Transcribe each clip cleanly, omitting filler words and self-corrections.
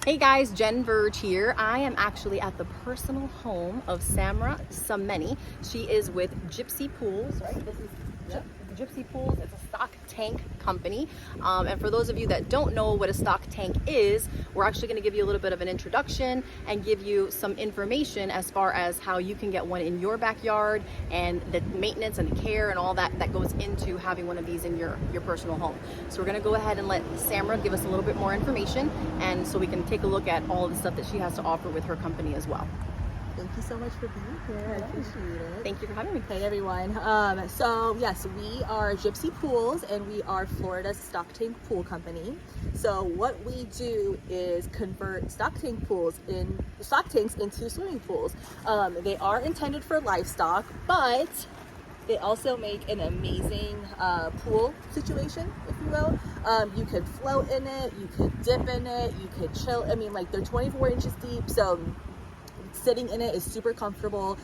Hey guys, Jen Verge here. I am actually at the personal home of Samra Sameni. She is with Gypsy Pools, right? This is Gypsy Pools. It's a stock tank company. And for those of you that don't know what a stock tank is, we're actually going to give you a little bit of an introduction and give you some information as far as how you can get one in your backyard and the maintenance and the care and all that goes into having one of these in your personal home. So we're going to go ahead and let Samra give us a little bit more information, and so we can take a look at all of the stuff that she has to offer with her company as well. Thank you so much for being here. I appreciate it. Thank you for having me. Hey everyone. So yes, we are Gypsy Pools and we are Florida's stock tank pool company. So what we do is convert stock tanks into swimming pools. They are intended for livestock, but they also make an amazing pool situation, if you will. You could float in it, you could dip in it, you could chill. I mean, like, they're 24 inches deep, so sitting in it is super comfortable.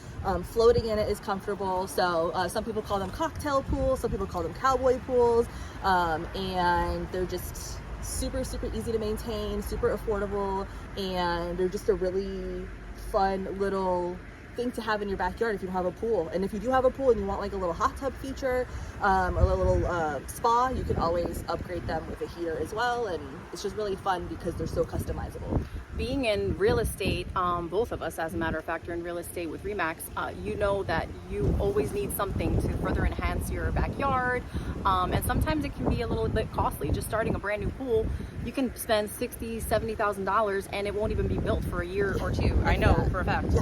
Floating in it is comfortable. So some people call them cocktail pools, some people call them cowboy pools, and they're just super easy to maintain, super affordable, and they're just a really fun little thing to have in your backyard if you have a pool. And if you do have a pool and you want like a little hot tub feature, or a little spa, you can always upgrade them with a heater as well, and it's just really fun because they're so customizable. Being in real estate, both of us, as a matter of fact, are in real estate with Remax. You know that you always need something to further enhance your backyard, and sometimes it can be a little bit costly. Just starting a brand new pool, you can spend $60,000, $70,000 and it won't even be built for a year or two. I know for a fact.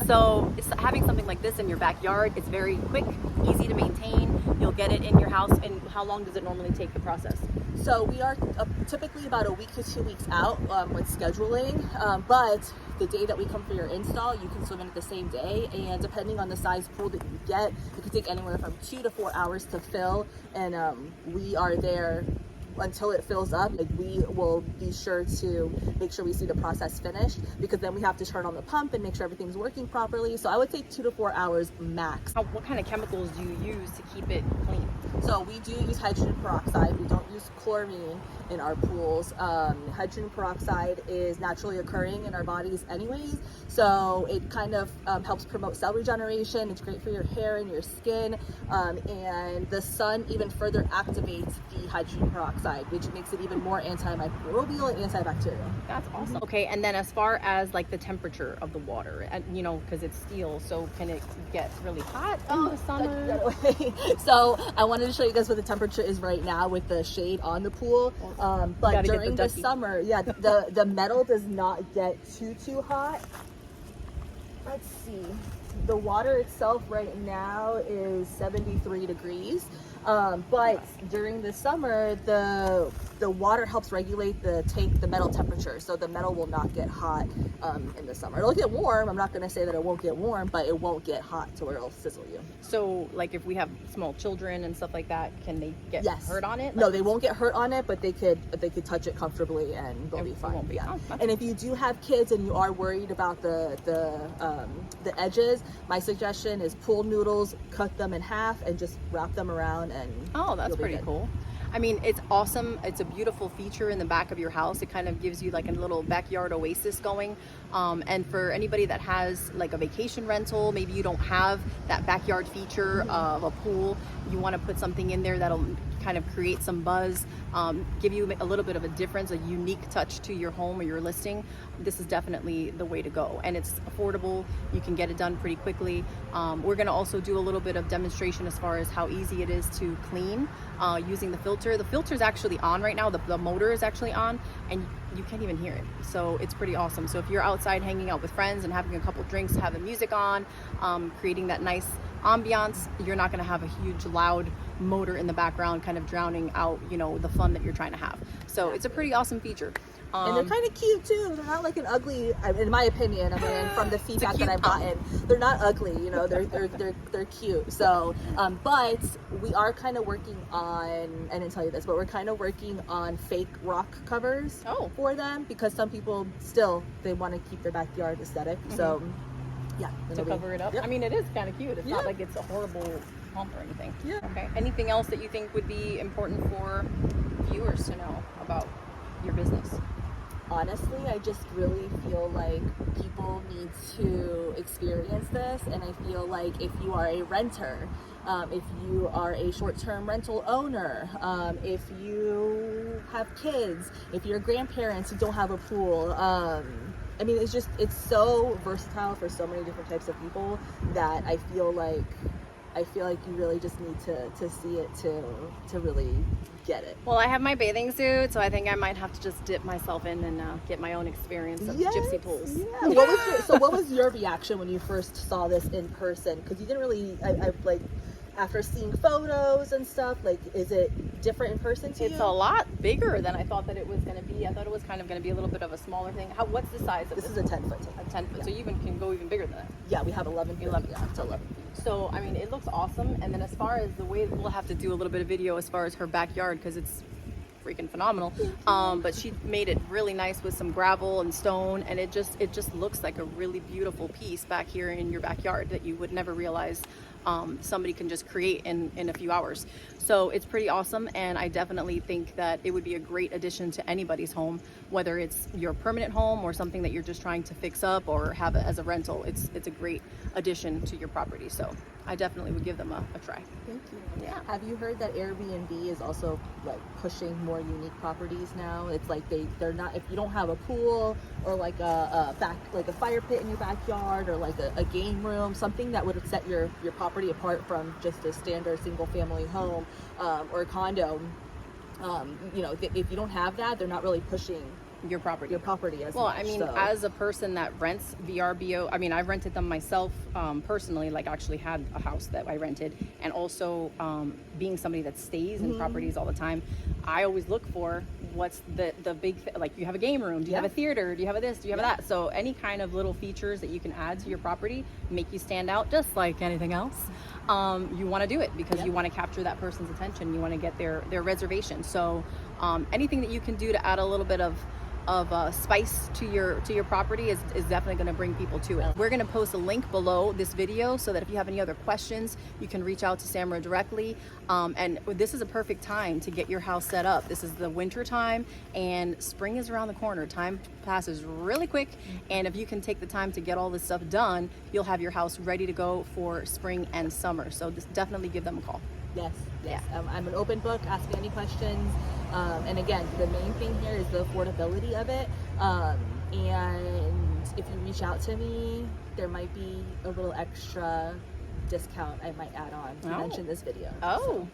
So having something like this in your backyard, it's very quick, easy to maintain. You'll get it in your house. And how long does it normally take, the process? So we are typically about a week to 2 weeks out with scheduling, but the day that we come for your install, you can swim in it the same day, and depending on the size pool that you get, it could take anywhere from 2 to 4 hours to fill, and we are there until it fills up. Like, we will be sure to make sure we see the process finished, because then we have to turn on the pump and make sure everything's working properly. So I would say 2 to 4 hours max. What kind of chemicals do you use to keep it clean? So we do use hydrogen peroxide. We don't use chlorine in our pools. Hydrogen peroxide is naturally occurring in our bodies anyways, so it kind of helps promote cell regeneration. It's great for your hair and your skin, and the sun even further activates the hydrogen peroxide, which makes it even more antimicrobial and antibacterial. That's awesome. Okay, and then as far as like the temperature of the water, and you know, because it's steel, so can it get really hot in the summer? So I wanted to show you guys what the temperature is right now with the shade on the pool. But during the summer, the metal does not get too hot. Let's see. The water itself right now is 73 degrees. But during the summer, the water helps regulate the metal temperature, so the metal will not get hot in the summer. It'll get warm. I'm not going to say that it won't get warm, but it won't get hot to where it'll sizzle you. So like if we have small children and stuff like that, can they get hurt on it? No, they won't get hurt on it, but they could touch it comfortably and they'll be fine. And if you do have kids and you are worried about the edges, my suggestion is pool noodles, cut them in half and just wrap them around, and oh, that's pretty cool. I mean, it's awesome. It's a beautiful feature in the back of your house. It kind of gives you like a little backyard oasis going. And for anybody that has like a vacation rental, maybe you don't have that backyard feature of a pool, you want to put something in there that'll kind of create some buzz, give you a little bit of a difference, a unique touch to your home or your listing. This is definitely the way to go, and it's affordable. You can get it done pretty quickly. We're going to also do a little bit of demonstration as far as how easy it is to clean using the filter. The filter is actually on right now. The motor is actually on, and you can't even hear it. So it's pretty awesome. So if you're outside hanging out with friends and having a couple drinks, having music on, creating that nice ambiance, you're not going to have a huge loud motor in the background kind of drowning out, you know, the fun that you're trying to have. So it's a pretty awesome feature. And they're kind of cute too. They're not like an ugly, in my opinion. I mean, from the feedback that I've gotten, they're not ugly. You know, they're cute. So, but we are kind of working on. I didn't tell you this, but we're kind of working on fake rock covers for them, because some people still, they want to keep their backyard aesthetic. So, yeah, to cover it up. I mean, it is kind of cute. It's not like it's a horrible pump or anything. Okay. Anything else that you think would be important for viewers to know about your business? honestly, I just really feel like people need to experience this, and I feel like if you are a renter, if you are a short-term rental owner, if you have kids, if you're grandparents who don't have a pool, I mean, it's so versatile for so many different types of people that I feel like you really just need to see it to really get it. Well, I have my bathing suit, so I think I might have to just dip myself in and get my own experience of Gypsy Pools. Yeah. What was your reaction when you first saw this in person? Because you didn't really, I like, after seeing photos and stuff, like, is it different in person to you? It's a lot bigger than I thought that it was going to be. I thought it was kind of going to be a little bit of a smaller thing. What's the size of this? This is a 10-foot tank. A 10-foot. Yeah. So you even can go even bigger than that. Yeah, we have 11 feet. 11. Yeah, it's 11 feet. So, I mean, it looks awesome. And then as far as the way, we'll have to do a little bit of video as far as her backyard because it's freaking phenomenal. But she made it really nice with some gravel and stone, and it just looks like a really beautiful piece back here in your backyard that you would never realize somebody can just create in a few hours. So it's pretty awesome, and I definitely think that it would be a great addition to anybody's home, whether it's your permanent home or something that you're just trying to fix up or have it as a rental. It's a great addition to your property. So I definitely would give them a try. Thank you. Yeah. Have you heard that Airbnb is also like pushing more unique properties now? It's like they're not, if you don't have a pool or like a fire pit in your backyard or like a game room, something that would set your property apart from just a standard single family home or a condo. You know, if you don't have that, they're not really pushing Your property as well much. I mean, so. As a person that rents VRBO, I mean, I've rented them myself personally, like actually had a house that I rented, and also being somebody that stays in properties all the time, I always look for what's the big like, you have a game room, do you have a theater, do you have a this, do you have a that? So any kind of little features that you can add to your property make you stand out, just like anything else. You want to do it because you want to capture that person's attention, you want to get their reservation. So anything that you can do to add a little bit of spice to your property is definitely going to bring people to it. We're going to post a link below this video so that if you have any other questions, you can reach out to Samra directly. And this is a perfect time to get your house set up. This is the winter time and spring is around the corner. Time passes really quick, and if you can take the time to get all this stuff done, you'll have your house ready to go for spring and summer. So just definitely give them a call. Yes. I'm an open book. Ask me any questions. And again, the main thing here is the affordability of it. And if you reach out to me, there might be a little extra discount I might add on to mention this video.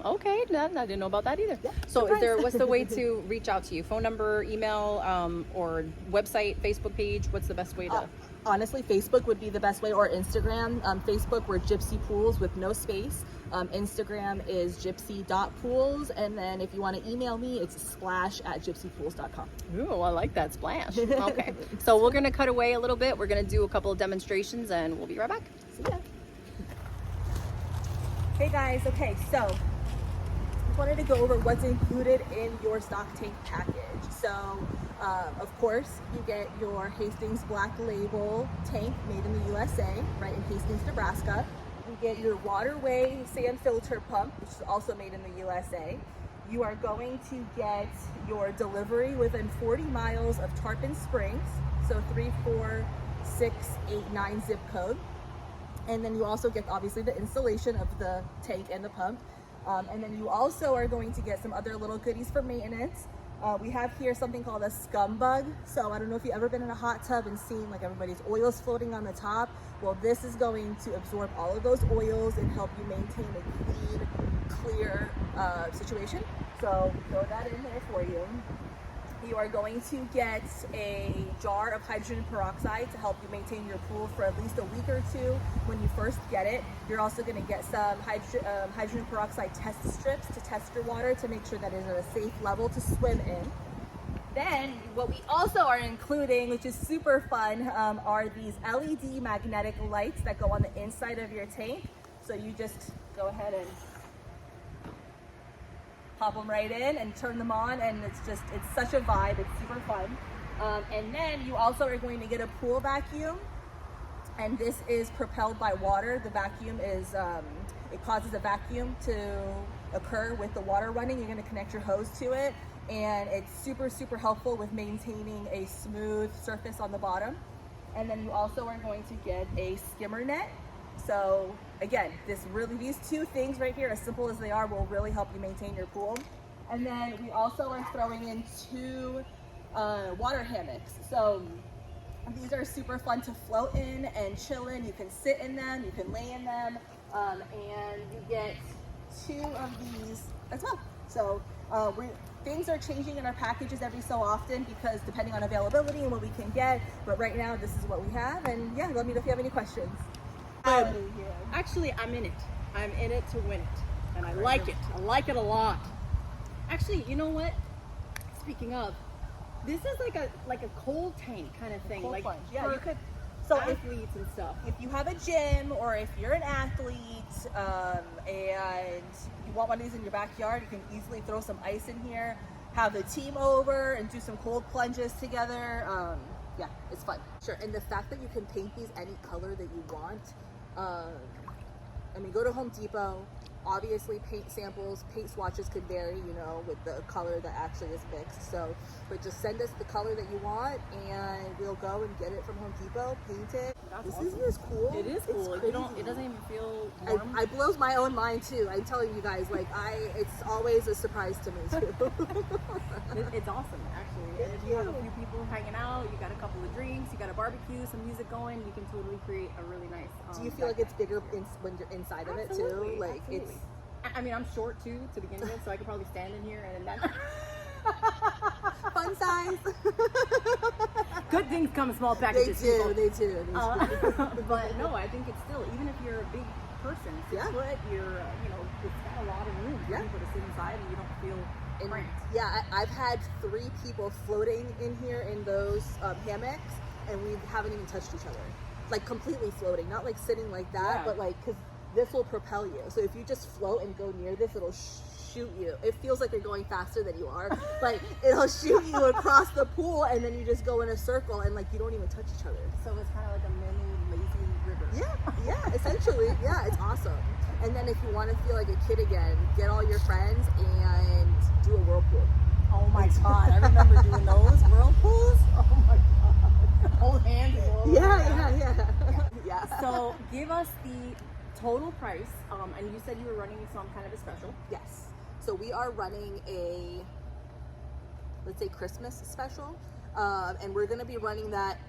Okay. I didn't know about that either. Yeah, so what's the way to reach out to you? Phone number, email, or website, Facebook page? What's the best way to... Honestly, Facebook would be the best way, or Instagram. Facebook, we're Gypsy Pools with no space. Instagram is gypsy.pools, and then if you want to email me, it's splash@gypsypools.com. Ooh, I like that, splash. Okay, so we're gonna cut away a little bit. We're gonna do a couple of demonstrations, and we'll be right back. See ya. Hey guys, okay, so I wanted to go over what's included in your stock tank package. So, of course, you get your Hastings Black Label tank made in the USA, right in Hastings, Nebraska. You get your Waterway sand filter pump, which is also made in the USA. You are going to get your delivery within 40 miles of Tarpon Springs, so 34689 zip code. And then you also get, obviously, the installation of the tank and the pump. And then you also are going to get some other little goodies for maintenance. We have here something called a Scum Bug. So I don't know if you've ever been in a hot tub and seen like everybody's oils floating on the top. Well, this is going to absorb all of those oils and help you maintain a clean, clear situation. So throw that in there for you. You are going to get a jar of hydrogen peroxide to help you maintain your pool for at least a week or two when you first get it. You're also going to get some hydrogen peroxide test strips to test your water to make sure that it is at a safe level to swim in. Then what we also are including, which is super fun, are these LED magnetic lights that go on the inside of your tank. So you just go ahead and pop them right in and turn them on, and it's such a vibe. It's super fun. And then you also are going to get a pool vacuum, and this is propelled by water. The vacuum is, it causes a vacuum to occur with the water running. You're going to connect your hose to it, and it's super helpful with maintaining a smooth surface on the bottom. And then you also are going to get a skimmer net. So again, these two things right here, as simple as they are, will really help you maintain your pool. And then we also are throwing in 2 water hammocks. So these are super fun to float in and chill in. You can sit in them, you can lay in them, and you get 2 of these as well. So things are changing in our packages every so often, because depending on availability and what we can get. But right now, this is what we have. And yeah, let me know if you have any questions. Actually, I'm in it. I'm in it to win it, and I like it. I like it a lot. Actually, you know what? Speaking of, this is like a cold tank kind of thing. Cold like plunge. Yeah, for you could. So athletes and stuff. If you have a gym, or if you're an athlete and you want one of these in your backyard, you can easily throw some ice in here, have the team over, and do some cold plunges together. Yeah, it's fun. Sure, and the fact that you can paint these any color that you want. I mean, go to Home Depot. Obviously, paint samples, paint swatches could vary, you know, with the color that actually is mixed. So, but just send us the color that you want, and we'll go and get it from Home Depot, paint it. Isn't this cool? It is cool. It doesn't even feel warm. I blows my own mind too. I'm telling you guys, like it's always a surprise to me too. It's awesome, actually. And if you have a few people hanging out, you got a couple of drinks, you got a barbecue, some music going, you can totally create a really nice. Do you feel like it's bigger when you're inside of it too? Like absolutely. I mean, I'm short too to begin with, so I could probably stand in here and then. Fun size. Good things come in small packages. They do. But no, I think it's still, even if you're a big person, 6 foot, you're, it's got a lot of room for people to sit inside and you don't feel cramped. Yeah, I've had 3 people floating in here in those hammocks, and we haven't even touched each other. Like completely floating, not like sitting like that, but like, because this will propel you. So if you just float and go near this, it'll shoot you. It feels like you're going faster than you are, but it'll shoot you across the pool, and then you just go in a circle, and like you don't even touch each other. So it's kind of like a mini lazy river. Yeah, essentially. Yeah, it's awesome. And then if you want to feel like a kid again, get all your friends and do a whirlpool. Oh my god, I remember doing those whirlpools. Oh my god. Hold hands and go over. Yeah. So give us the total price, and you said you were running some kind of a special. Yes. So we are running a, let's say, Christmas special, and we're going to be running that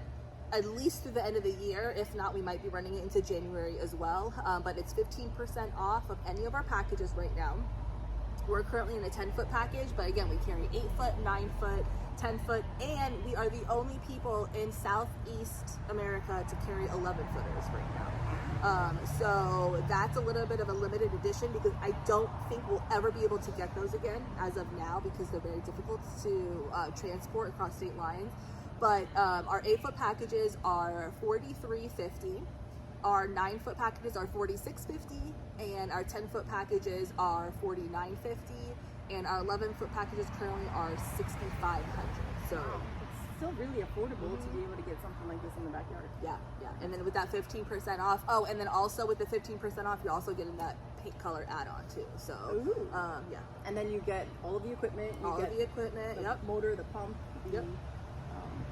at least through the end of the year. If not, we might be running it into January as well. But it's 15% off of any of our packages right now. We're currently in a 10-foot package, but again, we carry 8-foot, 9-foot, 10-foot, and we are the only people in Southeast America to carry 11-footers right now. So that's a little bit of a limited edition, because I don't think we'll ever be able to get those again as of now, because they're very difficult to transport across state lines. But our 8-foot packages are $43.50. Our 9-foot packages are $46.50, and our 10-foot packages are $49.50, and our 11-foot packages currently are $6,500. So it's still really affordable to be able to get something like this in the backyard. Yeah. And then with that 15% off, and then also with the 15% off, you're also getting that paint color add-on too. So yeah. And then you get all of the equipment. The motor, the pump.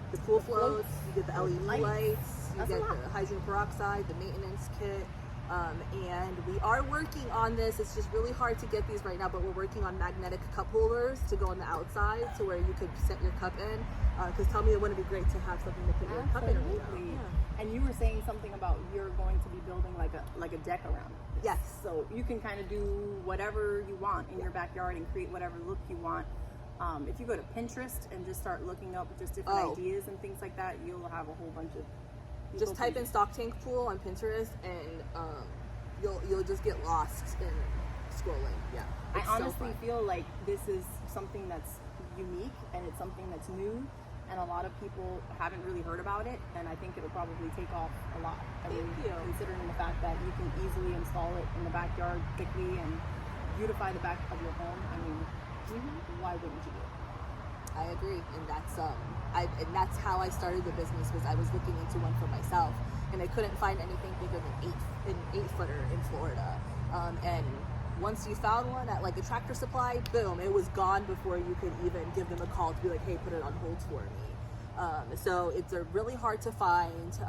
The pool floats, you get the LED lights, you get the hydrogen peroxide, the maintenance kit, and we are working on this. It's just really hard to get these right now, but we're working on magnetic cup holders to go on the outside, to where you could set your cup in. Because tell me, it wouldn't be great to have something to put your cup in right now. Yeah. And you were saying something about you're going to be building like a deck around it. Yes. So you can kind of do whatever you want in your backyard and create whatever look you want. If you go to Pinterest and just start looking up just different ideas and things like that, you'll have a whole bunch of. Just type in stock tank pool on Pinterest, and you'll just get lost in scrolling. Yeah. I honestly feel like this is something that's unique, and it's something that's new, and a lot of people haven't really heard about it, and I think it'll probably take off a lot. Considering the fact that you can easily install it in the backyard quickly and beautify the back of your home. I mean, why wouldn't you do it? I agree, and that's how I started the business. Was I was looking into one for myself, and I couldn't find anything bigger than an 8-footer in Florida, and once you found one at like a Tractor Supply, boom, it was gone before you could even give them a call to be like, hey, put it on hold for me. So it's a really hard to find,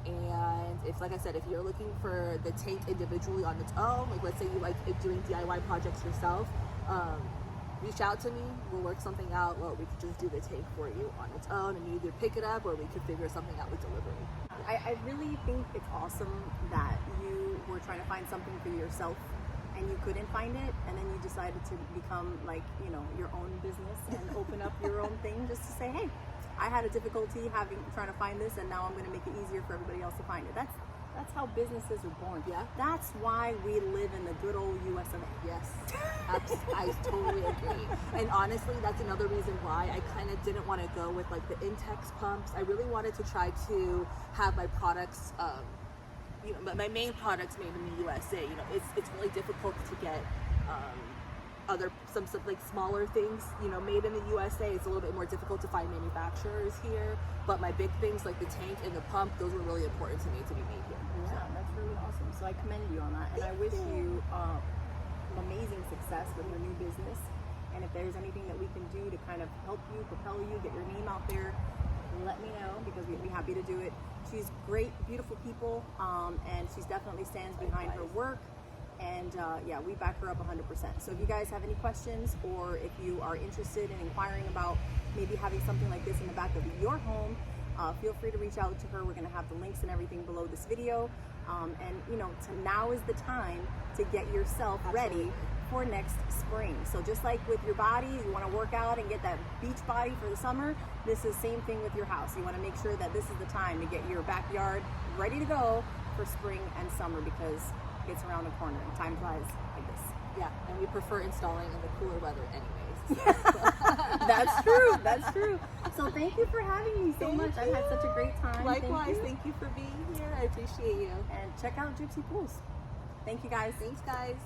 and if, like I said, if you're looking for the tank individually on its own, like let's say you like doing DIY projects yourself, reach out to me, we'll work something out, or we could just do the tank for you on its own, and you either pick it up or we could figure something out with delivery. I really think it's awesome that you were trying to find something for yourself and you couldn't find it, and then you decided to become like, you know, your own business and open up your own thing just to say, hey, I had a difficulty trying to find this, and now I'm going to make it easier for everybody else to find it. That's how businesses are born. Yeah. That's why we live in the good old US of A. Yes, I totally agree. And honestly, that's another reason why I kind of didn't want to go with like the Intex pumps. I really wanted to try to have my products, you know, my main products made in the USA. You know, it's really difficult to get some like smaller things, you know, made in the USA. It's a little bit more difficult to find manufacturers here. But my big things like the tank and the pump, those were really important to me to be made here. Yeah, that's really awesome. So I commend you on that, and I wish you amazing success with your new business. And if there's anything that we can do to kind of help you, propel you, get your name out there, let me know, because we'd be happy to do it. She's great, beautiful people, and she's definitely stands behind her work. And yeah, we back her up 100%. So if you guys have any questions, or if you are interested in inquiring about maybe having something like this in the back of your home, feel free to reach out to her. We're going to have the links and everything below this video. And you know, now is the time to get yourself ready for next spring. So just like with your body, you want to work out and get that beach body for the summer, this is the same thing with your house. You want to make sure that this is the time to get your backyard ready to go for spring and summer, because it's around the corner and time flies like this. Yeah, and we prefer installing in the cooler weather anyways. So. That's true. That's true. So thank you for having me so much. I've had such a great time. Likewise, thank you for being here. I appreciate you. And check out Gypsy Pools. Thank you guys. Thanks guys.